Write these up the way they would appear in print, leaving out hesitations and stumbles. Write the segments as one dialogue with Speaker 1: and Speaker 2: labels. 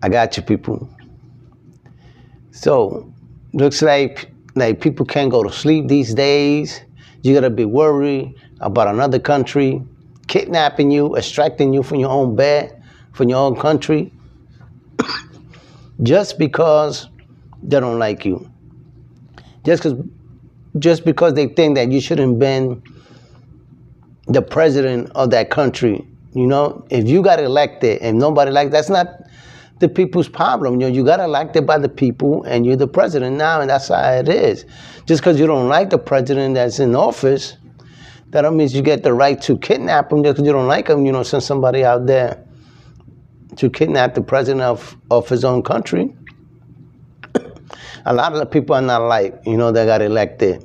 Speaker 1: I got you, people. So, looks like people can't go to sleep these days. You gotta be worried about another country kidnapping you, extracting you from your own bed, from your own country, just because they don't like you. Just because they think that you shouldn't been the president of that country. You know, if you got elected and nobody that's not the people's problem. You know, you got elected by the people and you're the president now, and that's how it is. Just because you don't like the president that's in office, that don't mean you get the right to kidnap him just because you don't like him. You know, send somebody out there to kidnap the president of his own country. A lot of the people are not like, you know, that got elected.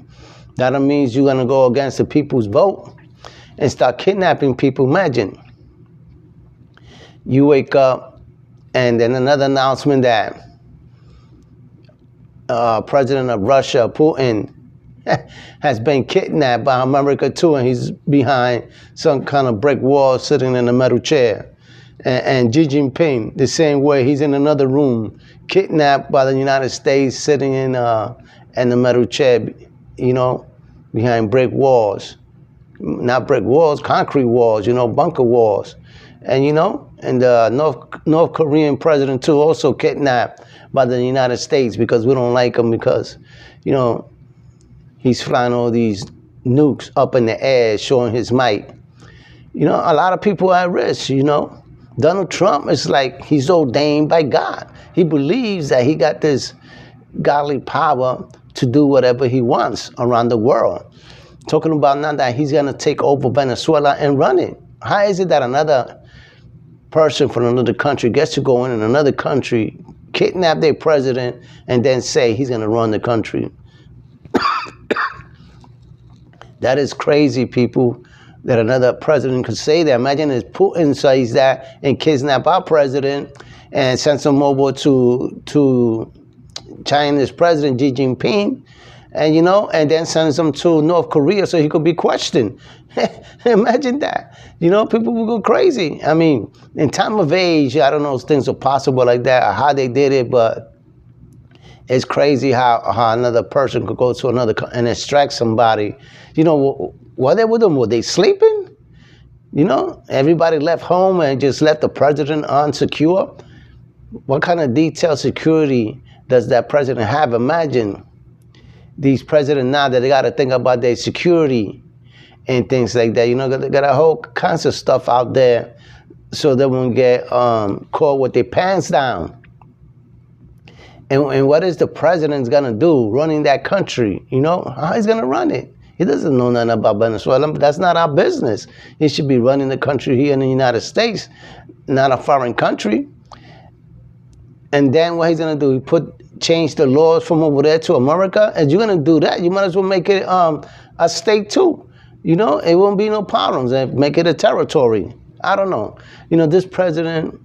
Speaker 1: That means you're going to go against the people's vote and start kidnapping people. Imagine you wake up and then another announcement that President of Russia, Putin, has been kidnapped by America too, and he's behind some kind of brick wall sitting in a metal chair. And Xi Jinping, the same way, he's in another room, kidnapped by the United States, sitting in the metal chair, you know, behind brick walls. Not brick walls, concrete walls, you know, bunker walls. And, you know, and the North Korean president, too, also kidnapped by the United States because we don't like him because, you know, he's flying all these nukes up in the air, showing his might. You know, a lot of people are at risk, you know. Donald Trump is like, he's ordained by God. He believes that he got this godly power to do whatever he wants around the world. Talking about now that he's going to take over Venezuela and run it. How is it that another person from another country gets to go in another country, kidnap their president, and then say he's going to run the country? That is crazy, people, that another president could say that. Imagine if Putin says that and kidnap our president and sends him over to China's president, Xi Jinping, and, you know, and then sends him to North Korea so he could be questioned. Imagine that. You know, people will go crazy. I mean, in time of age, I don't know if things are possible like that or how they did it, but it's crazy how another person could go to another and extract somebody. You know, what they with them? Were they sleeping? You know, everybody left home and just left the president unsecure. What kind of detailed security does that president have? Imagine these presidents now that they got to think about their security and things like that. You know, they got a whole kinds of stuff out there so they won't get caught with their pants down. And what is the president going to do running that country? You know, how he's going to run it? He doesn't know nothing about Venezuela. That's not our business. He should be running the country here in the United States, not a foreign country. And then what he's going to do, change the laws from over there to America. And you're going to do that, you might as well make it a state too. You know, it won't be no problems. And make it a territory. I don't know. You know, this president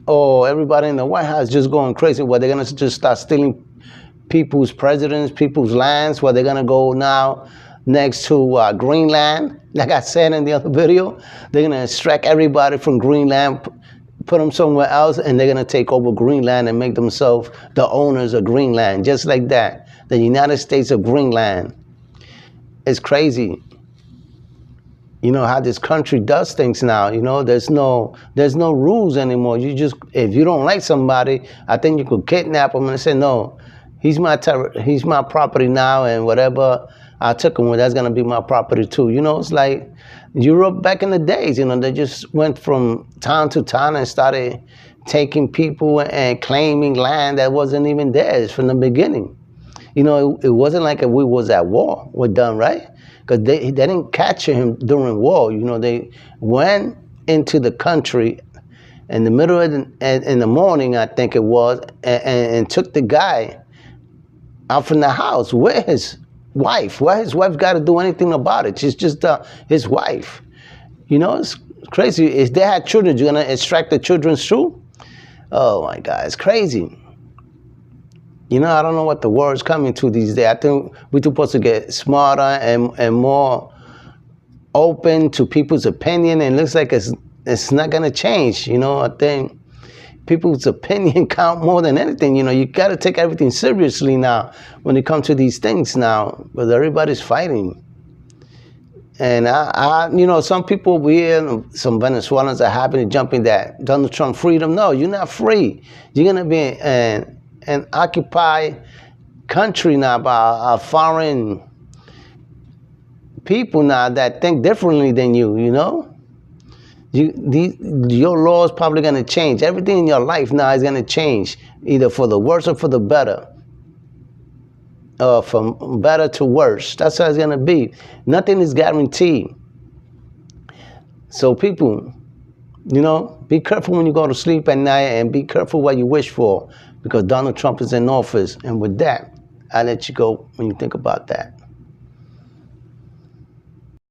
Speaker 1: or everybody in the White House just going crazy. Where they're going to just start stealing people's presidents, people's lands, where they're going to go now next to Greenland. Like I said in the other video, they're going to extract everybody from Greenland, put them somewhere else, and they're going to take over Greenland and make themselves the owners of Greenland, just like that. The United States of Greenland. It's crazy. You know how this country does things now. You know, there's no rules anymore. You just, if you don't like somebody, I think you could kidnap them and say, no, he's my property now, and whatever I took him with, that's gonna be my property too. You know, it's like Europe back in the days. You know, they just went from town to town and started taking people and claiming land that wasn't even theirs from the beginning. You know, it wasn't like we was at war with them, right? Because they didn't capture him during war. You know, they went into the country in the middle of in the morning, I think it was, and took the guy out from the house with his wife. Why his wife got to do anything about it? She's just his wife. You know, it's crazy. If they had children, you're going to extract the children too? Oh, my God, it's crazy. You know, I don't know what the world's coming to these days. I think we're supposed to get smarter and more open to people's opinion, and it looks like it's not going to change. You know, I think people's opinion count more than anything. You know, you got to take everything seriously now when it comes to these things now, because everybody's fighting. And you know, some people over here, some Venezuelans are happy to jump in that Donald Trump freedom. No, you're not free. You're gonna be an occupied country now by foreign people now that think differently than you. You know, your law is probably gonna change. Everything in your life now is gonna change, either for the worse or for the better. From better to worse. That's how it's gonna be. Nothing is guaranteed. So people, you know, be careful when you go to sleep at night, and be careful what you wish for, because Donald Trump is in office. And with that, I let you go when you think about that.